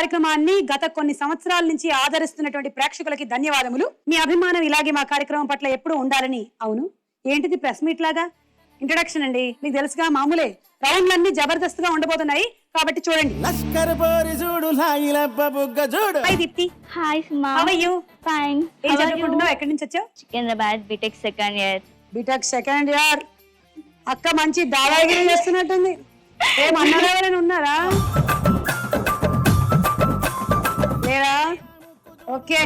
కార్యక్రమాన్ని గత కొన్ని సంవత్సరాల నుంచి ఆదరిస్తున్నటువంటి ప్రేక్షకులకి ధన్యవాదములు. మీ అభిమానం ఇలాగే మా కార్యక్రమం పట్ల ఎప్పుడూ ఉండాలని. అవును, ఏంటిది ప్రెస్ మీట్ లాగా? ఇంట్రడక్షన్ అండి, మీకు తెలుసుగా, మామూలే. రౌండ్లన్నీ జబర్దస్త్గా ఉండబోతున్నాయి కాబట్టి చూడండి. Hi Deepti. Hi Suma. How are you? Fine. ఏం చదువుకుంటున్నావు? ఎక్కడి నుంచి వచ్చావు? Secunderabad B Tech second year. B Tech second year. అక్క మంచి దాదాగిరి చేస్తున్నట్టుంది. ఏమన్నారా? ఎవరైనా ఉన్నారా? లేరా? ఓకే.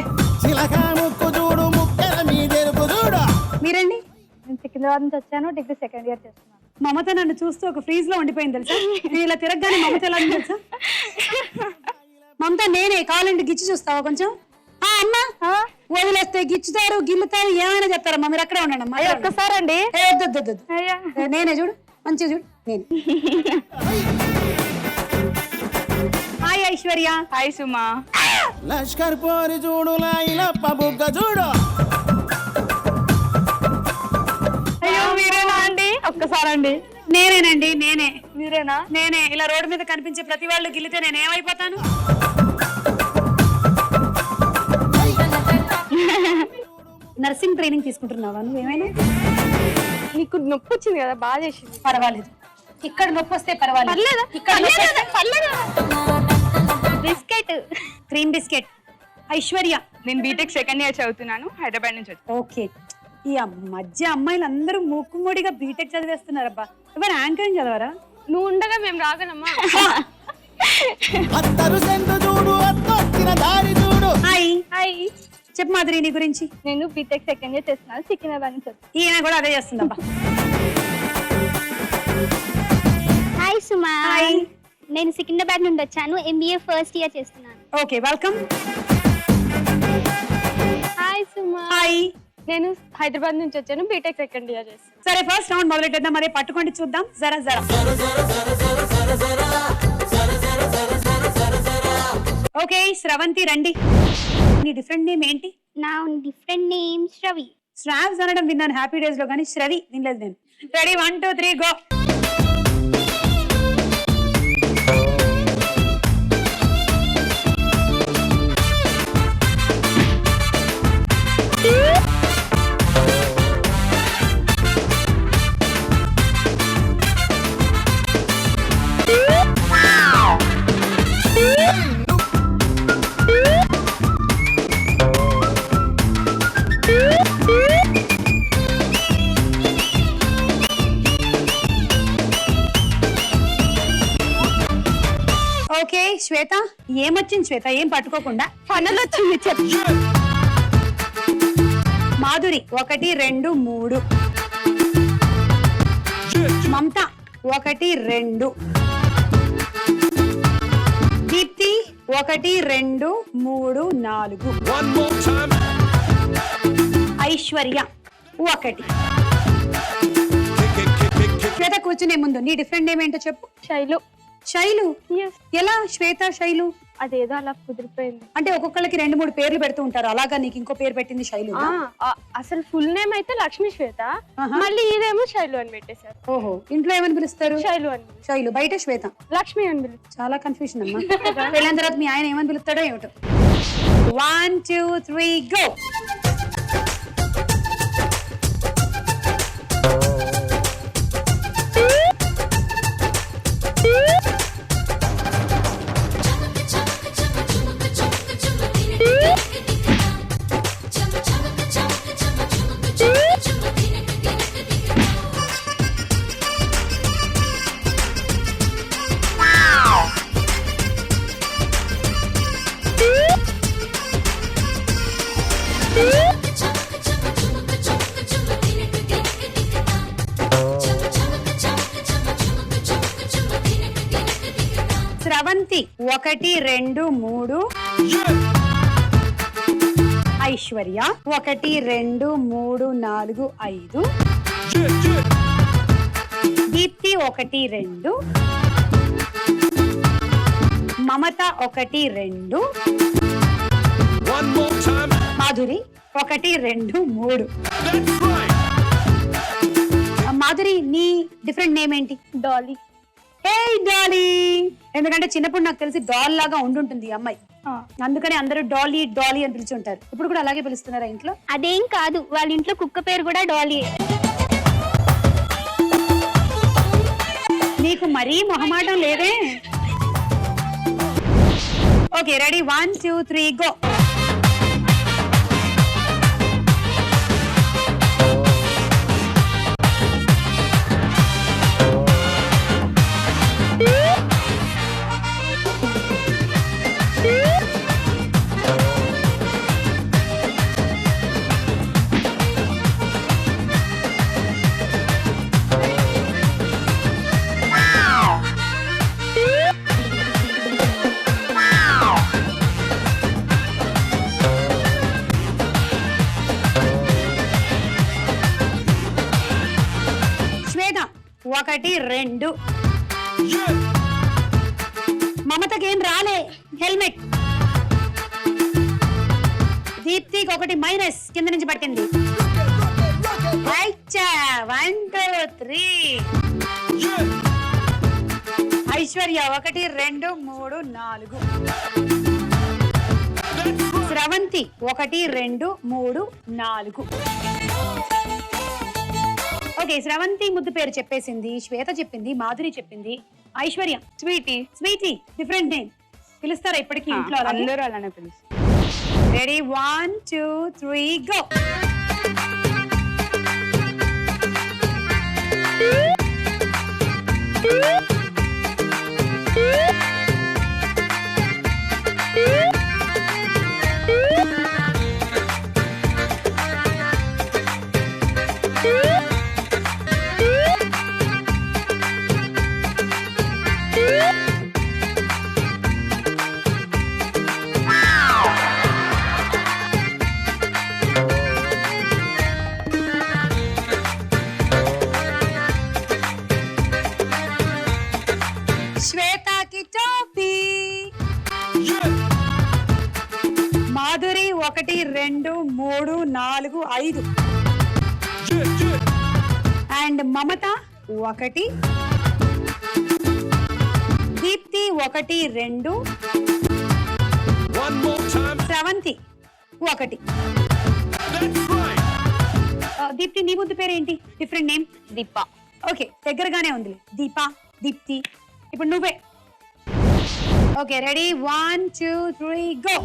మీరండి? నేను సికింద్రాబాద్ నుంచి వచ్చాను, డిగ్రీ సెకండ్ ఇయర్ చేస్తున్నాను. మమత నన్ను చూస్తూ ఒక ఫ్రీజ్ లో ఉండిపోయింది తెలుసా. నేను ఇలా తిరగగానే మమత ఎలా ఉంది తెలుసా? మమత నేనే, కావాలంటే గిచ్చి చూస్తావా కొంచెం? అమ్మా వదిలేస్తే గిచ్చుతారు, గిల్లుతారు, ఏమైనా చెప్తారమ్మా. మీరు అక్కడే ఉండండి అమ్మా. ఒక్కసారి అండి. నేనే చూడు, మంచిగా చూడు, నేను. హాయ్ ఐశ్వర్య. హాయ్ సుమా. లష్కర్ పోరి చూడు లాయిలప్ప బుగ్గ చూడు. అయ్యో మీరేనా అండి? ఒక్కసారి అండి. నేనేనండి, నేనే. మీరేనా? నేనే. ఇలా రోడ్డు మీద కనిపించే ప్రతి వాళ్ళు గిల్లితే నేనేమైపోతాను? నర్సింగ్ ట్రైనింగ్ తీసుకుంటున్నావా నువ్వు? ఏమైనా నీకు నొప్పి వచ్చింది కదా, బాగా చేసింది. పర్వాలేదు, ఇక్కడ నొప్పి వస్తే పర్వాలేదు. Biscuit, cream biscuit. ఐశ్వర్య. నేను బీటెక్ సెకండ్ ఇయర్ చదువుతున్నాను, హైదరాబాద్ నుంచి వచ్చాను. ఓకే. ఈ మధ్య అమ్మాయిలు అందరూ మూకుమ్మడిగా బీటెక్ చదివేస్తున్నారబ్బా. ఎవరు యాంకరింగ్ చదవరా? నువ్వు ఉండగా మేము రాగలమ్మా. హాయ్. హాయ్. చెప్పు మాధురి, నీ గురించి. నేను బీటెక్ సెకండ్ ఇయర్ చేస్తున్నాను, సికింద్రాబాద్ నుంచి వచ్చాను. ఈయన కూడా అదే చేస్తుందబ్బా. హాయ్ సుమా. హాయ్. నేను సికింద్రాబాద్ నుండి వచ్చాను, ఎంబీఏ ఫస్ట్ ఇయర్ చేస్తున్నాను. Okay, welcome. హాయ్ సుమా. హాయ్. నేను హైదరాబాద్ నుంచి వచ్చాను, బీటెక్ సెకండ్ ఇయర్ చేస్తున్నాను. సరే, ఫస్ట్ రౌండ్ మొదలెట్టేద్దాం. అదే పట్టుకోండి చూద్దాం. జరా జరా. ఓకే, శ్రవంతి రండి. నీ డిఫరెంట్ నేమ్ ఏంటి? నా డిఫరెంట్ నేమ్ శ్రవి. శ్రావ్స్ అనడం విన్నాను హ్యాపీ డేస్ లో, కానీ శ్రవి వినలేదు నేను. Ready, 1 2 3 go. ఓకే శ్వేత, ఏమొచ్చింది శ్వేత? ఏం పట్టుకోకుండా. ఫనల్ వచ్చింది, చెప్పు. మాధురి 1 2 3. మమత 1 2. దీప్తి 1 2 3 4. ఐశ్వర్య 1. శ్వేత కూర్చునే ముందు నీ డిఫరెంట్ నేమ్ ఏంటో చెప్పు. శైలు. శైలు? ఎలా శ్వేత శైలు? అదేదో అలా కుదిరిపోయింది. అంటే ఒక్కొక్కరికి 2 3 పేర్లు పెడుతూ ఉంటారు, అలాగా నీకు ఇంకో పేరు పెట్టింది శైలు? అసలు ఫుల్ నేమ్ అయితే లక్ష్మీ శ్వేత, మళ్ళీ ఇదేమో శైలు అని పెట్టేశారు. ఓహో, ఇంట్లో ఏమని పిలుస్తారు? శైలు అని. శైలు. బయట శ్వేత, లక్ష్మి అని పిలు. చాలా కన్ఫ్యూజన్ అమ్మా. పెళ్ళైన తర్వాత మీ ఆయన ఏమని పిలుస్తాడో ఏమిటో. 1 2 3 గో. శ్రవంతి 1 2 3. ఐశ్వర్య 1 2 3 4 5. దీప్తి 1 2. మమత 1 2. మాధురి 1 2 3. మాధురి, నీ డిఫరెంట్ నేమ్ ఏంటి? డాలీ. ఏ డాలీ, ఎందుకంటే చిన్నప్పుడు నాకు తెలిసి డాల్ లాగా ఉండుంటుంది ఈ అమ్మాయి, అందుకని అందరూ డాలీ డాలీ అని పిలిచి ఉంటారు. ఇప్పుడు కూడా అలాగే పిలుస్తున్నారా ఇంట్లో? అదేం కాదు, వాళ్ళ ఇంట్లో కుక్క పేరు కూడా డాలీ. నీకు మరీ మొహమాటం లేదే. Okay ready, 1 2 3 go. శ్వేత 1 2. మమతకేం రాలే, హెల్మెట్. దీప్తికి 1 మైనస్, కింద నుంచి పట్టింది. 1 2 3. ఐశ్వర్య 1 2 3 4. స్రవంతి 1 2 3 4. ఓకే, స్రవంతి ముద్దు పేరు చెప్పేసింది, శ్వేత చెప్పింది, మాధురి చెప్పింది, Aishwarya sweety. Sweety different name పిలుస్తారా ఇప్పటికీ ఇంట్లో? అందరూ అలానే పిలుస్తారు. Ready 1 2 3 go. శ్వేతకి టోపీ. మాధురి 1 2 3 4 5. అండ్ మమత 1. దీప్తి 1 2. స్రవంతి 1. దీప్తి నీ ముద్దు పేరేంటి? Different name. దీప. ఓకే, దగ్గరగానే ఉంది. దీప, దీప్తి. ఇప్పుడు నువ్వే. Okay ready 1 2 3 go.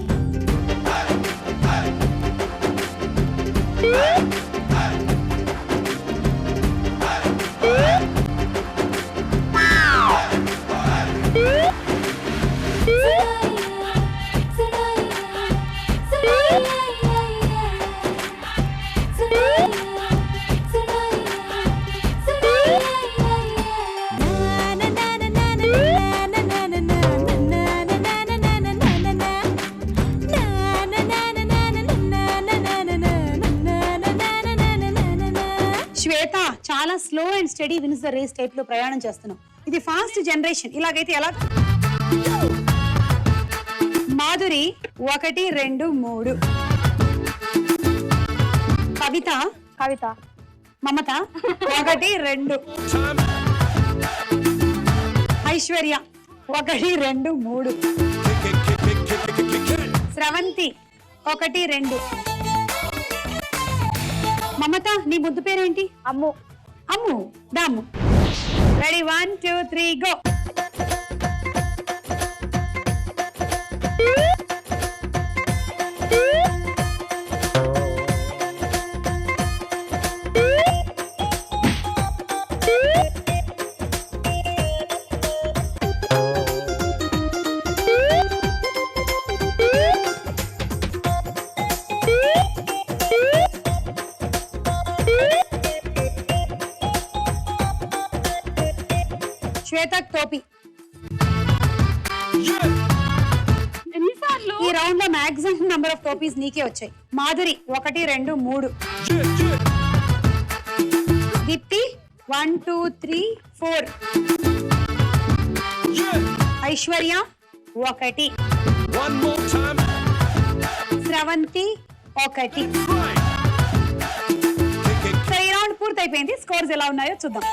శ్వేత చాలా slow and steady wins the race type లో ప్రయాణం చేస్తున్నాం. ఇది ఫాస్ట్ జనరేషన్, ఇలాగైతే ఎలా? మాధురి 1 2 3. కవిత మమత 1 2. ఐశ్వర్య 1 2 3. స్రవంతి 1 2. మమత నీ ముద్దు పేరేంటి? అమ్ము. అమ్ము దాము. Ready 1 2 3 go. శ్వేత టోపీ. ఎన్నిసార్లు? ఈ రౌండ్ లో మాక్సిమం నంబర్ ఆఫ్ టోపీస్ నీకే వచ్చాయి. మాధురి 1 2 3. దీప్తి 1 2 3 4. ఐశ్వర్య 1. స్రవంతి 1. సో ఈ రౌండ్ పూర్తయిపోయింది. స్కోర్స్ ఎలా ఉన్నాయో చూద్దాం.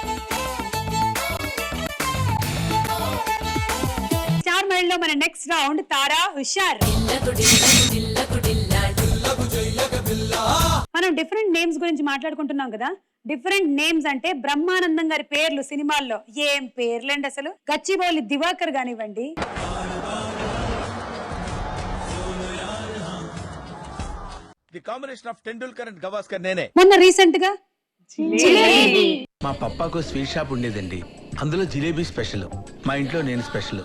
లో మన నెక్స్ట్ రౌండ్ తారా హుషార్. మనం డిఫరెంట్ నేమ్స్ గురించి మాట్లాడుకుంటున్నాం కదా. డిఫరెంట్ నేమ్స్ అంటే బ్రహ్మానందం గారి పేర్లు సినిమాల్లో ఏం పేర్లండి అసలు. గచ్చిబౌలి దివాకర్ గానివ్వండి, the combination of Tendulkar and Gavaskar నేనే. మొన్న రీసెంట్ గా మా పప్పాకు స్వీట్ షాప్ ఉండేదండి, అందులో జిలేబీ స్పెషల్. మా ఇంట్లో నేను స్పెషల్,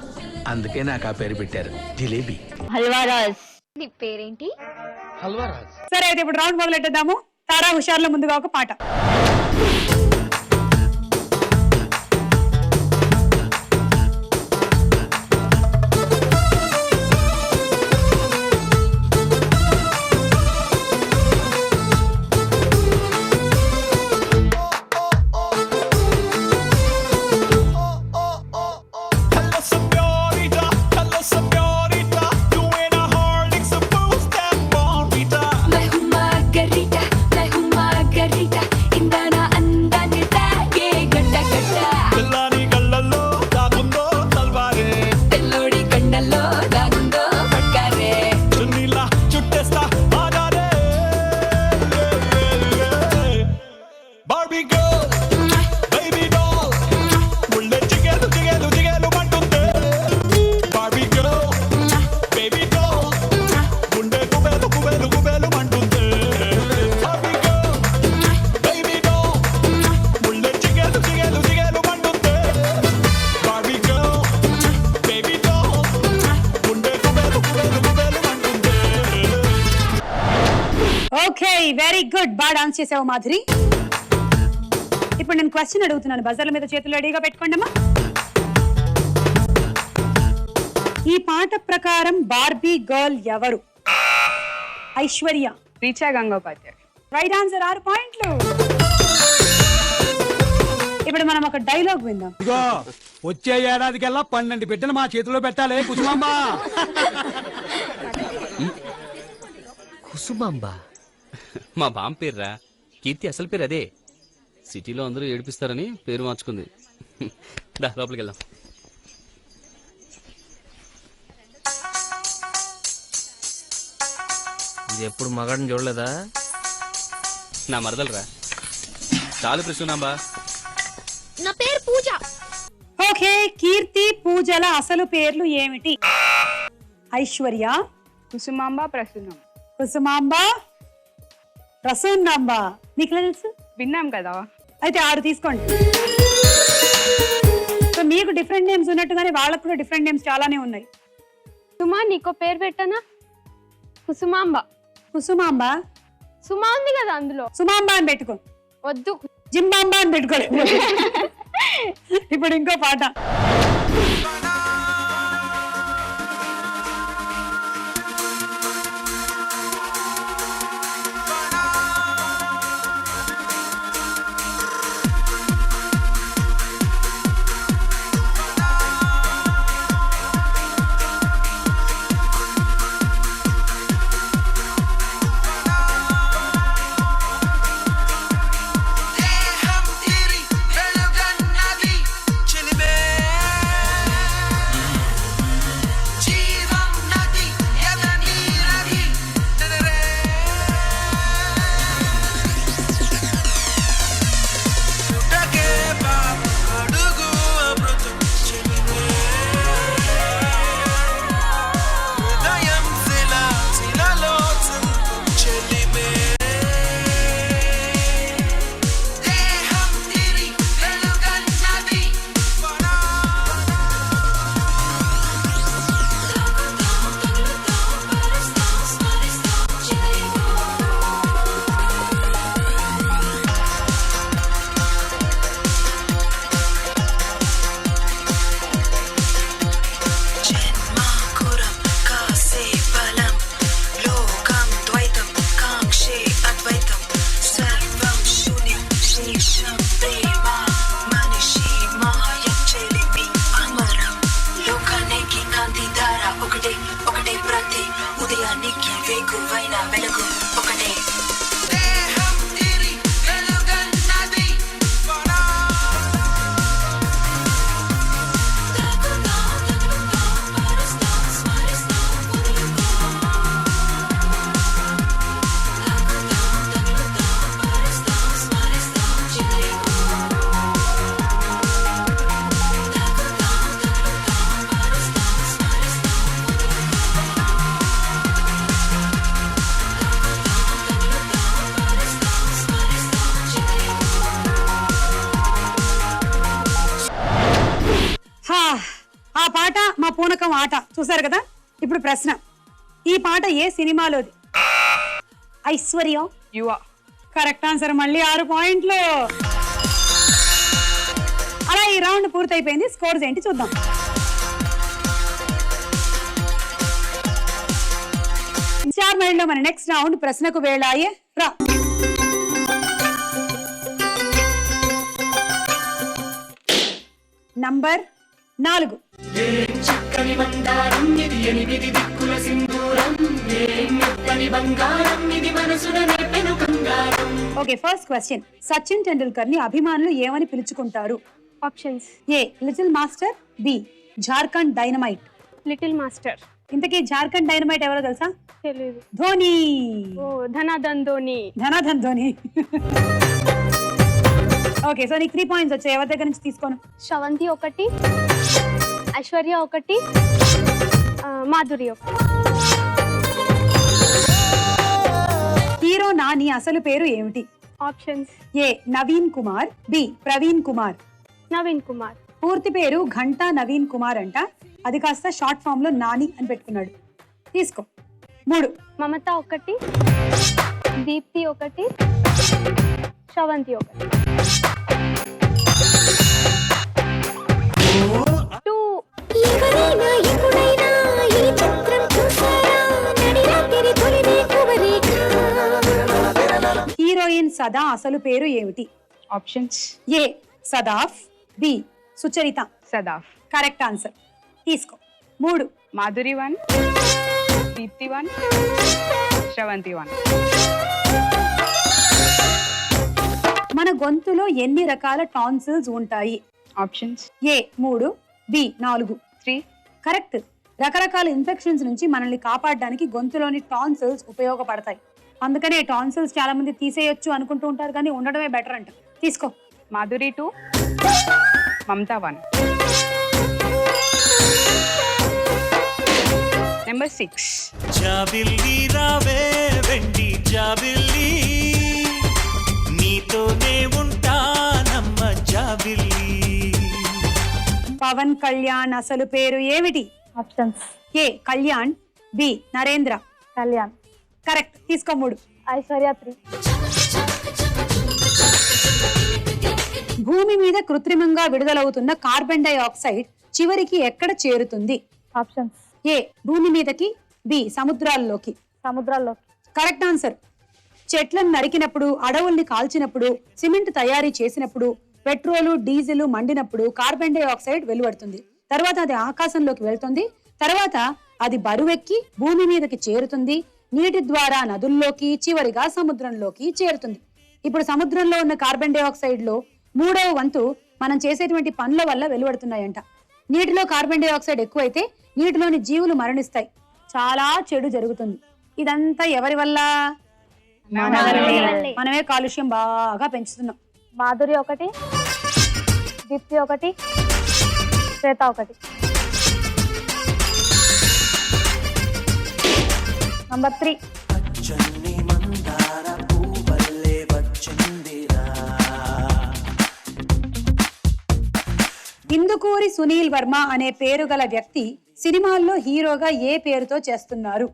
అందుకే నాకు ఆ పేరు పెట్టారు జిలేబీ. హల్వారాజ్. నీ పేరేంటి? హల్వా రాజ్. సరే అయితే ఇప్పుడు రౌండ్ మొదలెట్టేద్దాము. తారా హుషార్ లో ముందుగా ఒక పాట. Okay, very good. బాగా డాన్స్ చేసావు మాధురి. ఇప్పుడు నేను క్వశ్చన్ అడుగుతున్నాను, బజర్ల మీద చేతులు రెడీగా పెట్టుకోండమ్మా. ఈ పాట ప్రకారం బార్బీ గర్ల్ ఎవరు? ఐశ్వర్య, రీచా గంగోపాధ్యాయ్. రైట్ ఆన్సర్, 6 పాయింట్లు. ఇప్పుడు మనం ఒక డైలాగ్ విందాం. ఇదిగో వచ్చే ఏడాదికెల్లా 12 బిడ్డలు మా చేతిలో పెట్టాలి కుసుమాంబ. కుసుమాంబ మా బామ్మ పేర్రా. కీర్తి అసలు పేరు అదే. సిటీలో అందరూ ఏడిపిస్తారని పేరు మార్చుకుంది. దా లోపలికి వెళ్దాం. ఇది ఎప్పుడు మగాడిని చూడలేదా? నా మరదలరా. చాలు ప్రసూనాంబా. నా పేరు పూజ. ఓకే, కీర్తి పూజల అసలు పేర్లు ఏమిటి? ఐశ్వర్య, కుసుమాంబ, ప్రసన్నం. కుసుమాంబ, ప్రసూనాంబ. మీకు తెలుసు, విన్నాం కదా. అయితే 6 తీసుకోండి. సో మీకు డిఫరెంట్ నేమ్స్ ఉన్నట్టుగానే వాళ్ళకు కూడా డిఫరెంట్ నేమ్స్ చాలానే ఉన్నాయి. సుమా, నీకో పేరు పెట్టనా? కుసుమాంబ. కుసుమాంబ, సుమా ఉంది కదా అందులో. సుమాంబ అని పెట్టుకో. వద్దు, జింబాంబ అని పెట్టుకోలేదు. ఇప్పుడు ఇంకో పాట. ఆ పాట మా పూనకం ఆట చూసారు కదా. ఇప్పుడు ప్రశ్న, ఈ పాట ఏ సినిమాలోది? ఐశ్వర్య. యువ. Correct answer. మళ్ళీ 6 పాయింట్లు. అలా ఈ రౌండ్ పూర్తయిపోయింది. స్కోర్స్ ఏంటి చూద్దాం. స్టార్ మైండ్ లో మన నెక్స్ట్ రౌండ్ ప్రశ్నకు వేళాయే రా. Number 4. Okay, first question. Sachin Tendulkar ని అభిమానులు ఏమని పిలుచుకుంటారు? Options. A little master, B Jharkhand dynamite. Little master. ఇంతకీ జార్ఖండ్ డైనమైట్ ఎవరో తెలుసా? తెలీదు. ధోని. ఓ, ధనాధన్ ధోని. ధనాధన్ ధోని. ఓకే, సో నీకు 3 పాయింట్స్ వచ్చాయి. ఎవరి దగ్గర నుంచి తీసుకోను? శ్రవంతి 1, ఐశ్వర్య 1, మాధురి 1. హీరో నాని అసలు పేరు ఏమిటి? Options. A Naveen Kumar, B Praveen Kumar. Naveen Kumar. పూర్తి పేరు ఘంటా నవీన్ కుమార్ అంట. అది కాస్త షార్ట్ ఫామ్ లో నాని అని పెట్టుకున్నాడు. తీసుకో. 3. మమత 1, దీప్తి 1, శ్రవంతి 1. 2. హీరోయిన్ సదా అసలు పేరు ఏమిటి? Options. A Sadaf, B Sucharita. Sadaf. Correct answer. తీసుకో. 3. మాధురి 1, దీప్తి 1, శ్రవంతి 1. మన గొంతులో ఎన్ని రకాల టాన్సిల్స్ ఉంటాయి? ఆప్షన్స్. ఏ 3, బి 4. 3. కరెక్ట్. రకరకాల ఇన్ఫెక్షన్స్ నుంచి మనల్ని కాపాడడానికి గొంతులోని టాన్సిల్స్ ఉపయోగపడతాయి. అందుకనే టాన్సిల్స్ చాలా మంది తీసేయొచ్చు అనుకుంటూ ఉంటారు, కానీ ఉండడమే బెటర్ అంట. తీసుకో. మాధురి 2, మమత 1. నెంబర్ 6. జాబిల్లి రావే వెండి జాబిల్లి, నీతోనే ఉంటానమ్మ జాబిల్లి. పవన్ కళ్యాణ్ అసలు పేరు ఏమిటి? ఆప్షన్స్. ఏ కళ్యాణ్, బి నరేంద్ర. కళ్యాణ్. కరెక్ట్. తీసుకో. 3. ఐశ్వర్య 3. భూమి మీద కృత్రిమంగా విడుదలవుతున్న కార్బన్ డైఆక్సైడ్ చివరికి ఎక్కడ చేరుతుంది? ఆప్షన్స్. ఏ భూమి మీదకి, బి సముద్రాల్లోకి. సముద్రాల్లోకి. Correct answer. చెట్లను నరికినప్పుడు, అడవుల్ని కాల్చినప్పుడు, సిమెంట్ తయారీ చేసినప్పుడు, పెట్రోలు డీజిల్ మండినప్పుడు కార్బన్ డైఆక్సైడ్ వెలువడుతుంది. తర్వాత అది ఆకాశంలోకి వెళ్తుంది. తర్వాత అది బరువెక్కి భూమి మీదకి చేరుతుంది. నీటి ద్వారా నదుల్లోకి, చివరిగా సముద్రంలోకి చేరుతుంది. ఇప్పుడు సముద్రంలో ఉన్న కార్బన్ డైఆక్సైడ్ లో 3వ వంతు మనం చేసేటువంటి పనుల వల్ల వెలువడుతున్నాయంట. నీటిలో కార్బన్ డైఆక్సైడ్ ఎక్కువైతే నీటిలోని జీవులు మరణిస్తాయి. చాలా చెడు జరుగుతుంది. ఇదంతా ఎవరి వల్ల? మనమే కాలుష్యం బాగా పెంచుతున్నాం. మాధురి 1, దీప్తి 1, శ్వేత 1. నంబర్ 3. ఇందుకూరి సునీల్ వర్మ అనే పేరు గల వ్యక్తి సినిమాల్లో హీరోగా ఏ పేరుతో చేస్తున్నారు?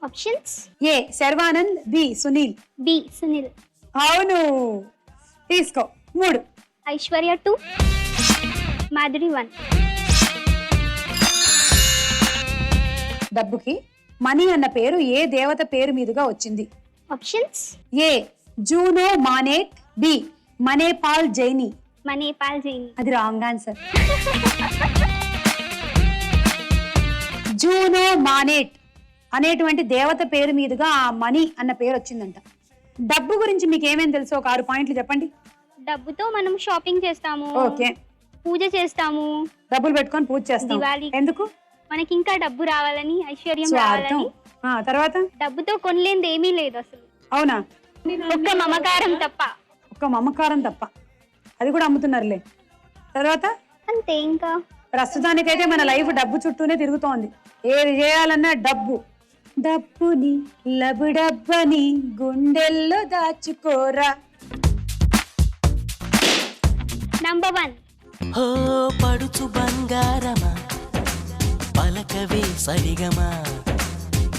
ఆప్షన్స్. ఏ శర్వానంద్, బి సునీల్. బి సునీల్. అవును. తీసుకో. 3. ఐశ్వర్య 2, మాధురి 1. డబ్బుకి మనీ అన్న పేరు ఏ దేవత పేరు మీదుగా వచ్చింది? ఆప్షన్స్. ఏ జూనో మానేట్, బి మనేపాల్ జైని. మనేపాల్ జైని. అది రాంగ్ ఆన్సర్. జూనో మానేట్ అనేటువంటి దేవత పేరు మీదుగా ఆ మనీ అన్న పేరు వచ్చిందంట. డబ్బు గురించి మీకు ఏమేమి తెలుసు? ఒక 6 పాయింట్లు చెప్పండి. డబ్బుతో మనం షాపింగ్ చేస్తాము. ఓకే. పూజ చేస్తాము. డబ్బులు పెట్టుకొని పూజ చేస్తాం. దివాళీ. ఎందుకు? మనకి ఇంకా డబ్బు రావాలని, ఐశ్వర్యం స్వార్థం. రావాలని. తర్వాత డబ్బుతో కొనలేనిది ఏమీ లేదు అసలు. అవునా? ఒక్క మమకారం తప్ప. ఒక్క మమకారం తప్ప. అది కూడా అమ్ముతున్నారులే. తర్వాత అంతే. ఇంకా ప్రస్తుతానికైతే మన లైఫ్ డబ్బు చుట్టూనే తిరుగుతోంది. ఏది చేయాలన్నా డబ్బు. డబ్బుని లబుడబ్బని గుండెల్లో దాచుకోరా. నంబర్ 1. పడుచు బంగారమా పలకవే సరిగమా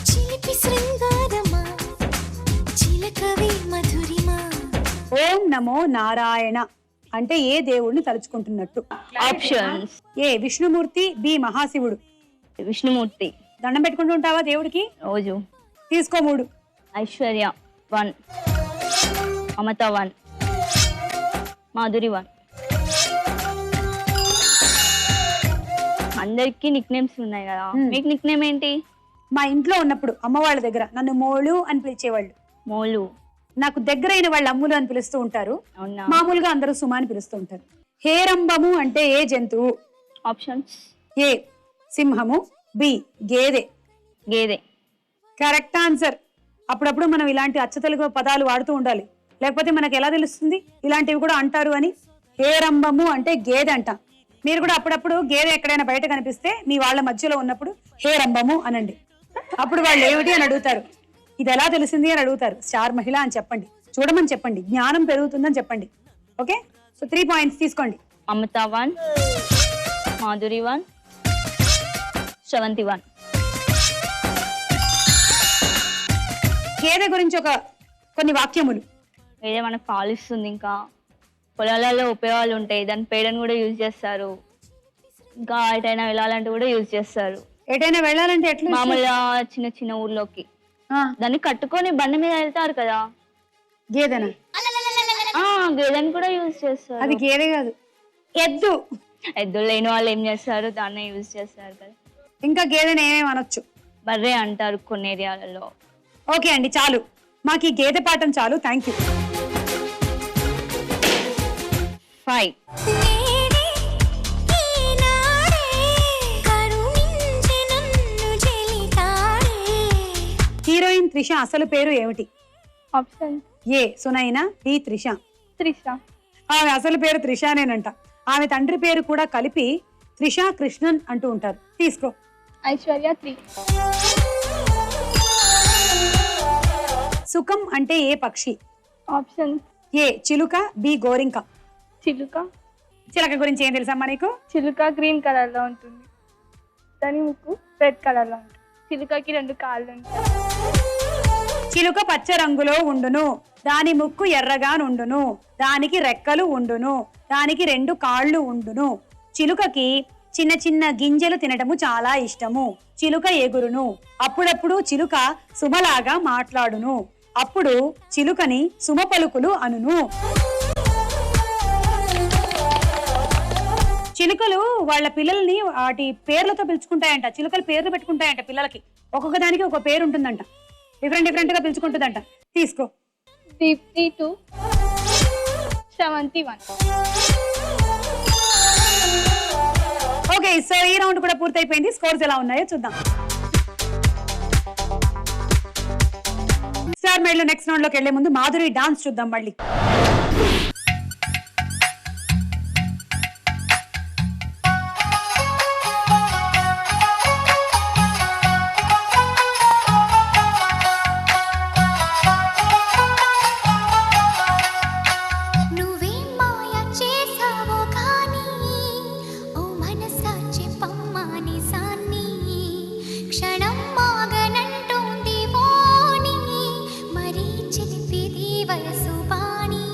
చిలిపి శృంగారమా చిలకవే మధురిమా. ఓం నమో నారాయణ అంటే ఏ దేవుడిని తలుచుకుంటున్నట్టు? ఆప్షన్స్. ఏ విష్ణుమూర్తి, బి మహాశివుడు. విష్ణుమూర్తి. దండం పెట్టుకుంటూ ఉంటావా దేవుడికి? రోజు. తీసుకో 3. ఐశ్వర్య 1, అమత 1, మాధురి 1. అందరికి నిక్ నేమ్స్ ఉన్నాయి కదా, మీకు నిక్ నేమ్ ఏంటి? మా ఇంట్లో ఉన్నప్పుడు అమ్మ వాళ్ళ దగ్గర నన్ను మోళు అని పిలిచేవాళ్ళు. మోలు. నాకు దగ్గరైన వాళ్ళు అమ్ములు అని పిలుస్తూ ఉంటారు. అవునా? మామూలుగా అందరూ సుమ అని పిలుస్తూ ఉంటారు. హేరంబము అంటే ఏ జంతువు? ఆప్షన్స్. ఏ సింహము, బి గేదె. గేదె. Correct answer. అప్పుడప్పుడు మనం ఇలాంటి అచ్చ తెలుగు పదాలు వాడుతూ ఉండాలి, లేకపోతే మనకు ఎలా తెలుస్తుంది ఇలాంటివి కూడా అంటారు అని. హేరంబము అంటే గేదె అంట. మీరు కూడా అప్పుడప్పుడు గేదె ఎక్కడైనా బయట కనిపిస్తే మీ వాళ్ళ మధ్యలో ఉన్నప్పుడు హేరంబము అనండి. అప్పుడు వాళ్ళు ఏమిటి అని అడుగుతారు. ఇది ఎలా తెలిసింది అని అడుగుతారు. స్టార్ మహిళ అని చెప్పండి, చూడమని చెప్పండి, జ్ఞానం పెరుగుతుందని చెప్పండి. ఓకే, సో 3 పాయింట్స్ తీసుకోండి. అమత 1, మాధురి 1, శ్రవంతి 1. గేదె గురించి కొన్ని వాక్యములు. వేరే మనకు పాలు ఇస్తుంది, ఇంకా పొలాలలో ఉపయోగాలు ఉంటాయి, దాని పేడను కూడా యూజ్ చేస్తారు, ఇంకా ఎటైనా వెళ్ళాలంటే కూడా యూజ్ చేస్తారు. ఎటైనా వెళ్ళాలంటే ఎట్లా? మామూలుగా చిన్న చిన్న ఊర్లోకి దాన్ని కట్టుకొని బండి మీద వెళ్తారు కదా. గేదెనా? గేదెని కూడా యూజ్ చేస్తారు. అది గేదె కాదు, ఎద్దు. ఎద్దులు లేని వాళ్ళు ఏం చేస్తారు, దాన్నే యూజ్ చేస్తారు కదా. ఇంకా గేదెని ఏమేమి అనొచ్చు? బర్రె అంటారు కొన్ని ఏరియాలలో. ఓకే అండి, చాలు, మాకు ఈ గేదె పాఠం చాలు. Thank you. 5. హీరోయిన్ త్రిష అసలు పేరు ఏమిటి? ఆప్షన్. ఏ సునైనా, బి త్రిష. త్రిష. ఆమె అసలు పేరు త్రిషానేనంట. ఆమె తండ్రి పేరు కూడా కలిపి త్రిష కృష్ణన్ అంటూ ఉంటారు. తీసుకో. ఐశ్వర్య 3. సుఖం అంటే ఏ పక్షి? ఆప్షన్. ఏ చిలుక, బి గోరింక. చిలుక. చిలక గురించి ఏం తెలుసమ్మా నీకు? చిలుక గ్రీన్ కలర్ లో ఉంటుంది, దాని ముక్కు రెడ్ కలర్ లో ఉంటుంది. చిలుకకి 2 కాళ్ళు ఉంటాయి. చిలుక పచ్చ రంగులో ఉండును, దాని ముక్కు ఎర్రగా నుండును, దానికి రెక్కలు ఉండును, దానికి 2 కాళ్ళు ఉండును. చిలుకకి చిన్న చిన్న గింజలు తినటము చాలా ఇష్టము. చిలుక ఎగురును, అప్పుడప్పుడు చిలుక సుమలాగా మాట్లాడును, అప్పుడు చిలుకని సుమ పలుకులు అనును. చిలుకలు వాళ్ళ పిల్లల్ని వాటి పేర్లతో పిలుచుకుంటాయంట. చిలుకలు పేర్లు పెట్టుకుంటాయంట పిల్లలకి. ఒక్కొక్క దానికి ఒక పేరు ఉంటుందంట, డిఫరెంట్ గా పిలుచుకుంటుందంట. తీసుకో. దీప్తి 2, శ్రవంతి 1. ఓకే, సో ఈ రౌండ్ కూడా పూర్తయిపోయింది. స్కోర్స్ ఎలా ఉన్నాయో చూద్దాం. స్టార్ మేడ్లో నెక్స్ట్ రౌండ్ లోకి వెళ్లే ముందు మాధురి డాన్స్ చూద్దాం మళ్ళీ. వయసు బాణి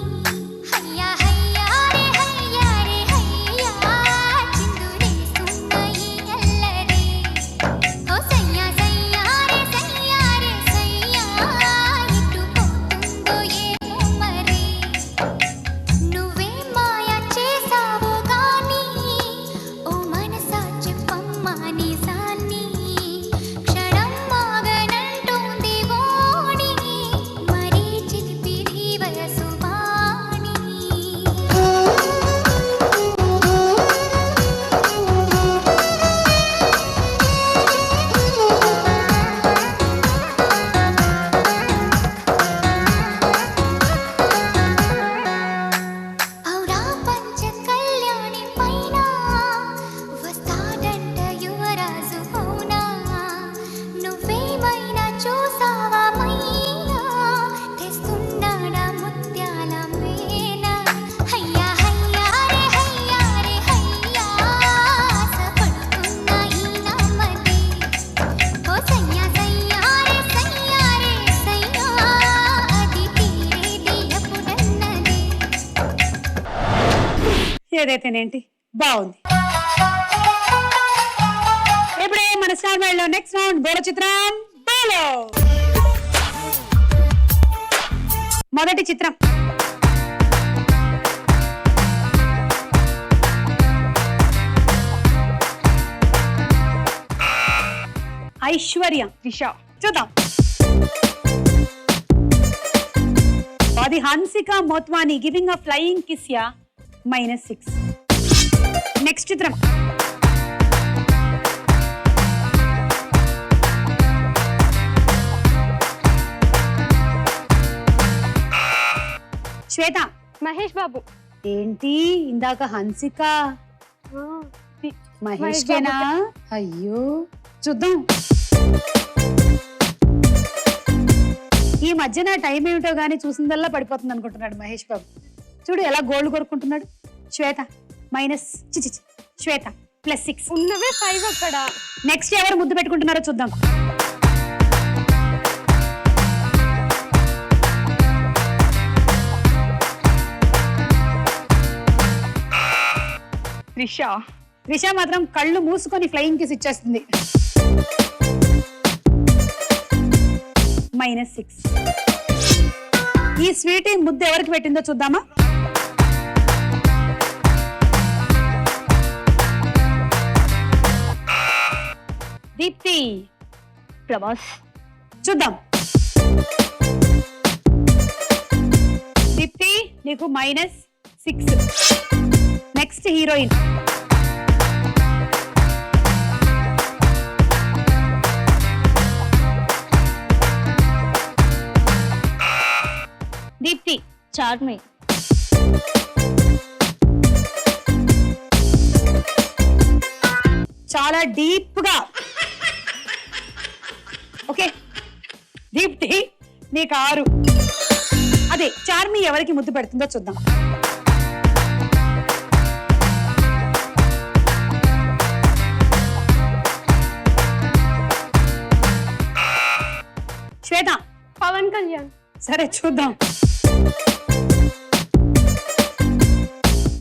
ఏదైతేనేంటి బాగుంది. ఇప్పుడే మన స్టార్ మైల్ లో నెక్స్ట్ రౌండ్ బోలో చిత్రం బోలో. మొదటి చిత్రం ఐశ్వర్య దిశ. చూద్దాం. అది Hansika Motwani giving a flying kiss yeah -6. Next చిత్రం శ్వేత మహేష్ బాబు. ఏంటి ఇందాక హన్సిక మహేష్ కేనా? అయ్యో చూద్దాం. ఈ మధ్యన టైం ఏమిటో గానీ చూసిందల్లా పడిపోతుంది అనుకుంటున్నాడు మహేష్ బాబు. చూడు ఎలా గోల్డ్ కొరుకుంటున్నాడు. శ్వేత శ్వేత +6. ఉన్నవే 5 అక్కడ. నెక్స్ట్ ఎవరు ముద్దు పెట్టుకుంటున్నారో చూద్దాం. త్రిష మాత్రం కళ్ళు మూసుకొని ఫ్లయింగ్ కిస్ ఇచ్చేస్తుంది. -6. ఈ స్వీటీ ముద్దు ఎవరికి పెట్టిందో చూద్దామా. దీప్తి ప్రభాస్. చూద్దాం. దీప్తి నీకు -6. Next heroine Deepti Charmi. చాలా డీప్ గా. ఓకే దీప్తి నీకు 6. అదే చార్మి ఎవరికి ముద్దు పెడుతుందో చూద్దాం. శ్వేత పవన్ కళ్యాణ్. సరే చూద్దాం.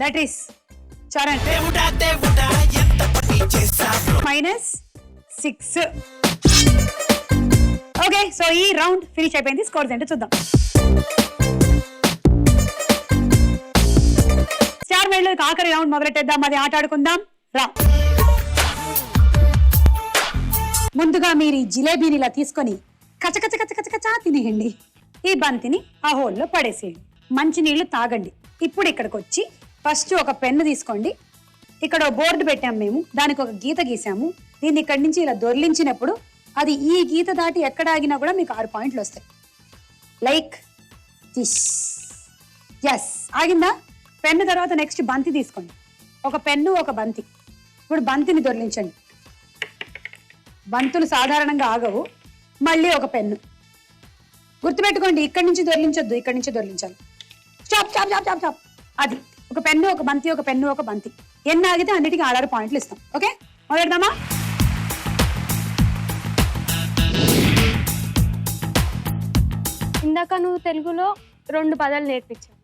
That is Charan -6. Okay so ఈ రౌండ్ ఫినిష్ అయిపోయింది. స్కోర్స్ ఏంటో చూద్దాం. స్టార్ మైల్ లో ఆఖరి రౌండ్ మొదలెట్టేద్దాం. అది ఆట ఆడుకుందాం రా. ముందుగా మీరు ఈ జిలేబీని ఇలా తీసుకొని కచకచ కచకచ కచా తినేయండి. ఈ బంతిని ఆ హోల్లో పడేసేయండి. మంచి నీళ్లు తాగండి. ఇప్పుడు ఇక్కడికి వచ్చి ఫస్ట్ ఒక పెన్ను తీసుకోండి. ఇక్కడ బోర్డు పెట్టాము మేము, దానికి ఒక గీత గీసాము. దీన్ని ఇక్కడి నుంచి ఇలా దొర్లించినప్పుడు అది ఈ గీత దాటి ఎక్కడ ఆగినా కూడా మీకు 6 పాయింట్లు వస్తాయి. Like this. ఎస్ ఆగిందా? పెన్ను తర్వాత నెక్స్ట్ బంతి తీసుకోండి. ఒక పెన్ను ఒక బంతి. ఇప్పుడు బంతిని దొర్లించండి. బంతులు సాధారణంగా ఆగవు. మళ్ళీ ఒక పెన్ను. గుర్తుపెట్టుకోండి ఇక్కడి నుంచి దొర్లించొద్దు, ఇక్కడి నుంచి దొర్లించాలి. Stop stop stop stop stop. అది ఒక పెన్ను ఒక బంతి, ఒక పెన్ను ఒక బంతి. ఎన్ని ఆగితే అన్నిటికీ 6 పాయింట్లు ఇస్తాం. ఓకే మొదలెడదామా? ఇందాక నువ్వు తెలుగులో 2 పదాలు నేర్పించావు,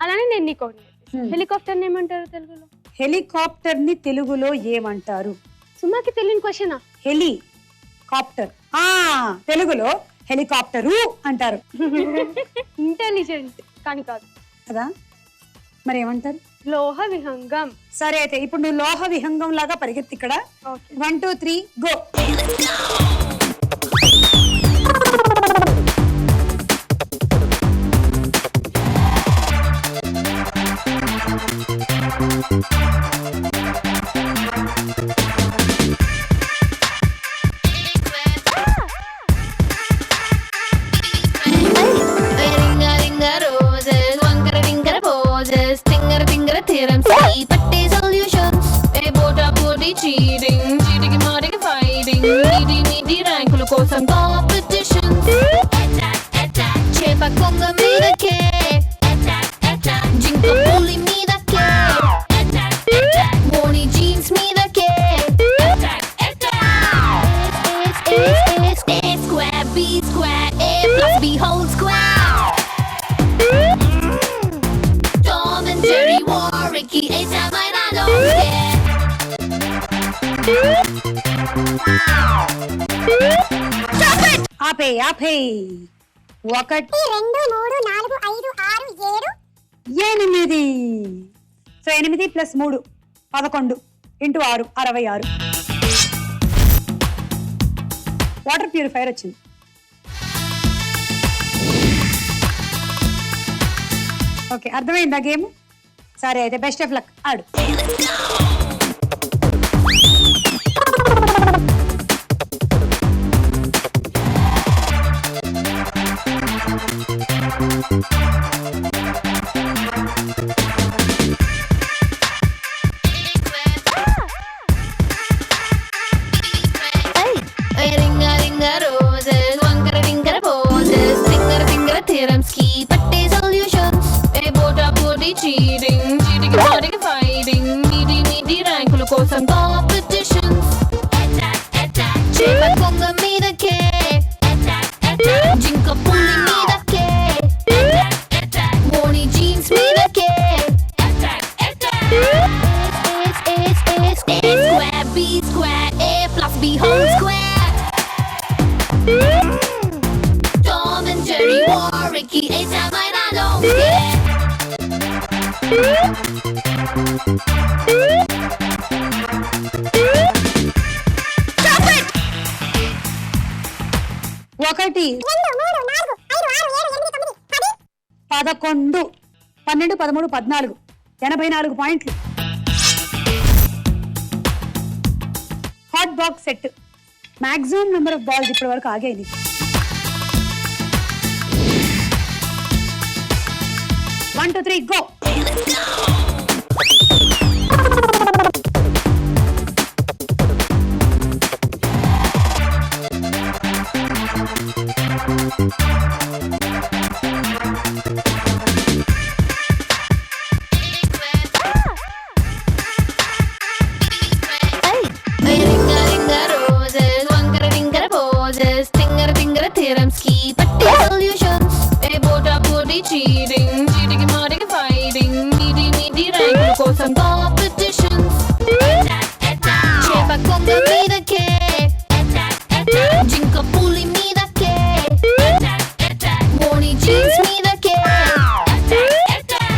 అలానే నేను నీకు ఒకటి నేర్పిస్తాను. హెలికాప్టర్ ఏమంటారు తెలుగులో? హెలికాప్టర్ ని తెలుగులో ఏమంటారు? సుమాకి తెలియని క్వశ్చనా? హెలికాప్టర్ తెలుగులో హెలికాప్టరు అంటారు. ఇంటెలిజెంట్ కానీ కాదు కదా. మరి ఏమంటారు? లోహ విహంగం. సరే అయితే ఇప్పుడు నువ్వు లోహ విహంగం లాగా పరిగెత్తి. ఇక్కడ 1 2 3 గో. కోసం కాంపిటీషన్స్ చేప కొంగ మీదకే జింక పులి మీదకే మోని జీన్స్ మీదకే A square B square A plus B whole square Tom and Jerry war Ricky A time ఆపే ఆపే. 1 2 3 4 5 6 7 8. సో 8 + 3 11 × 6 66. వాటర్ ప్యూరిఫైయర్ వచ్చింది. ఓకే, అర్థమైందా గేమ్? సరే అయితే బెస్ట్ ఆఫ్ లక్, ఆడు. Ringa ringa roses, wankara ringara poses, tingara tingara theorems ki patte solutions. A bota body cheating, cheating body fighting, needy rankulu kosam competitions. Attack attack, chepa konga meedake, attack attack, jinka pulli meedake, attack attack, bony jeans meedake, attack attack. A square, B square, A plus B whole square. Tom and Jerry, Ricky, A-Time, I don't care. Stop it! 1 2 3 4 5 6 7 8 9 10 11 12 13 14 84 పాయింట్లు. Hot box set. Maximum number of balls ఇప్పటి వరకు ఆగాయి. 1 2 3 go. Ringa ringa roses, wankara ringara poses, tingara tingara theorems ki patte solutions. A bota body cheating, cheating fighting, needy rankulu kosam competitions. Attack attack, chepa konga meedake, attack attack, jinka pulli meedake, attack attack, bony jeans meedake, attack attack.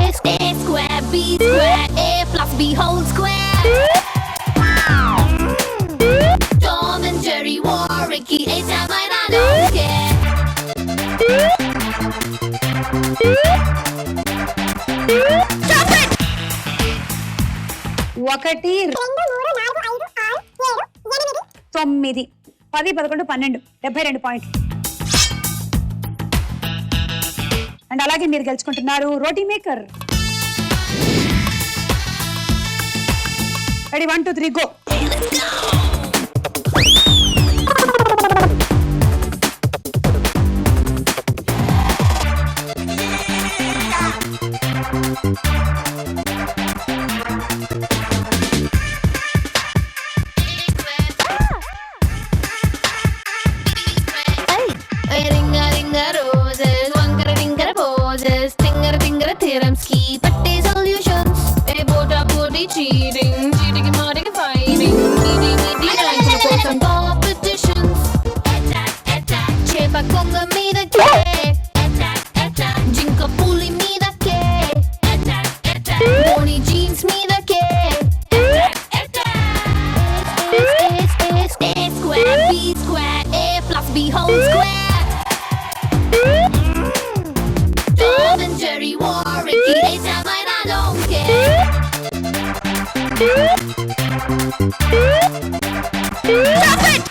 A square, B square, A plus B whole square. Tom and Jerry, Ricky, A-Time, I don't care. Stop it! 1 2 3 4 5 6 7 8 9 10 11 12 72 పాయింట్లు. And అలాగే మీరు గెలుచుకుంటున్నారు roti maker. Ready 1 2 3 go. Ringa ringa roses, wankara ringara poses, tingara tingara theorems ki patte solutions. A bota body cheating, cheating fighting, needy rankulu kosam competitions. Attack attack, chepa konga meedake, attack attack, jinka pulli meedake, attack attack, bony jeans meedake, attack attack. A square, B square, A plus B whole square. Tom and Jerry, Ricky, A-Time, I don't care. Stop it!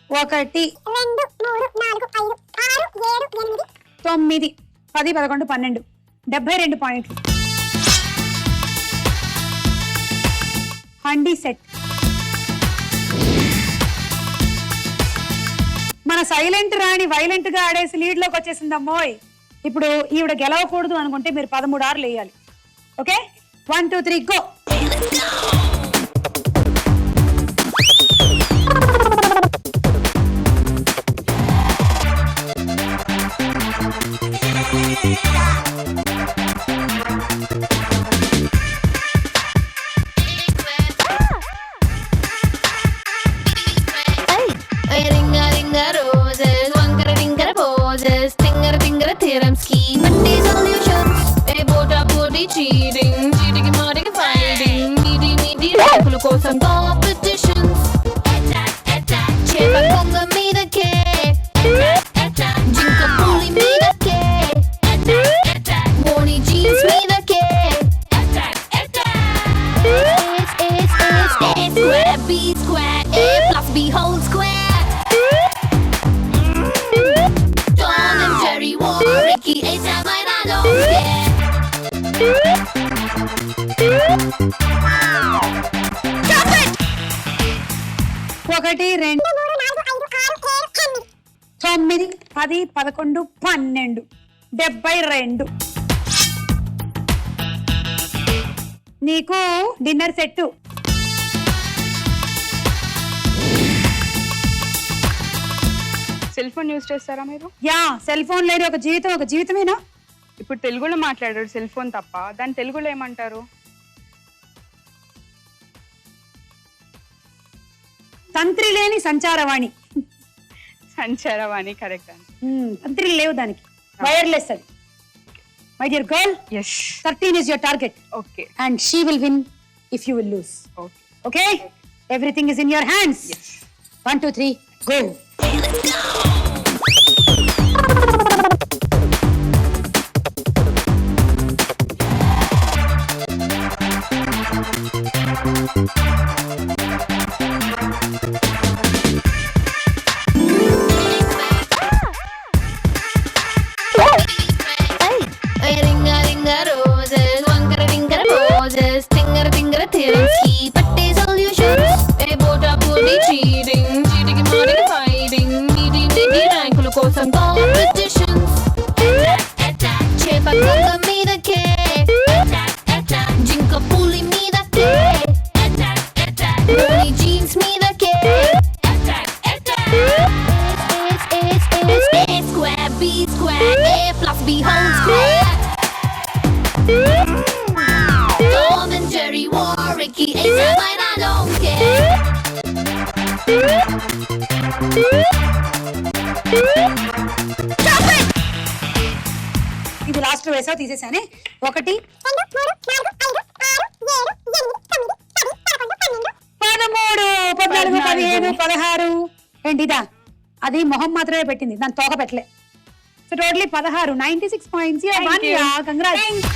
1 2 3 4 5 6 7 8 9 10 11 12 72 పాయింట్లు. Handi set. మన silent రాణి violent గా ఆడేసి lead లోకి వచ్చేసిందమ్మోయ్. ఇప్పుడు ఈవిడ గెలవకూడదు అనుకుంటే మీరు 13 ఆర్లు వేయాలి. Okay, 1 2 3 go. పోటీ చీటింగ్ చీటికి మాటికి ఫైటింగ్ మీటి మీటి ర్యాంకుల కోసం కాంపిటీషన్స్ చేప కొంగ మీదకే జింక పులి మీదకే మోని జీన్స్ మీదకే square, B square, A plus B whole square. Tom and Jerry war, Ricky, A-Time, and I don't care. Stop it! 1 2 9 10 11 12 72 నీకు dinner set. Cell phone use చేస్తారా మీరు? యా, సెల్ ఫోన్ లేని ఒక జీవితమేనా? ఇప్పుడు తెలుగులో మాట్లాడారు సెల్ ఫోన్ తప్ప, దాని తెలుగులో ఏమంటారు? తంత్రి లేని సంచారవాణి. సంచారవాణి కరెక్ట్ అండి. తంత్రి లేవు దానికి, వైర్లెస్ అది. My dear girl, yes 13 is your target. Okay And she will win if you will lose. Okay Okay? Everything is in your hands. Yes. 1 2 3 go. Ringa ringa roses, wankara ringara poses, tingara tingara thiramski, patte solutions. A bota puri cheating, cheating matic fighting, meeting meeting rankulu kosam competitions. Chepa konga meedake, jinka puli meedake, moni jeans meedake. A square, B square, A plus B whole square. Tom and Jerry war, Ricky, A-Time, and I don't care. Stop it! ఇది last లో వేసావు, తీసేసానే. 1 2 3 4 5 6 7 8 9 10 13 14 15 16 ఏంటి ఇదా? అది మొహం మాత్రమే పెట్టింది, దాని తోక పెట్టలే. So totally 16, 96 points. Congrats.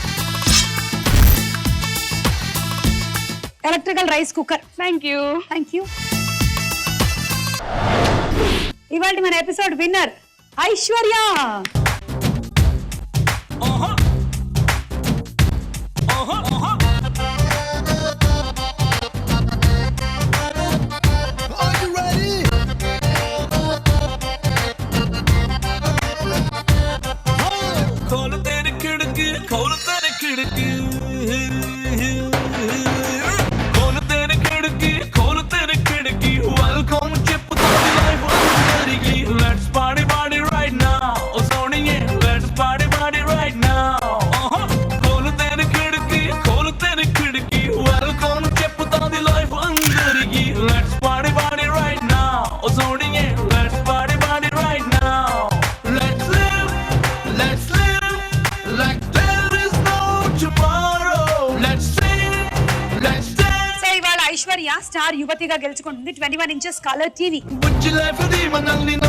Electrical rice cooker. Thank you. ఇవాళ మన episode winner Aishwarya. Aishwarya star యువతిగా గెలుచుకుంటుంది 21 inches కలర్ టీవీ.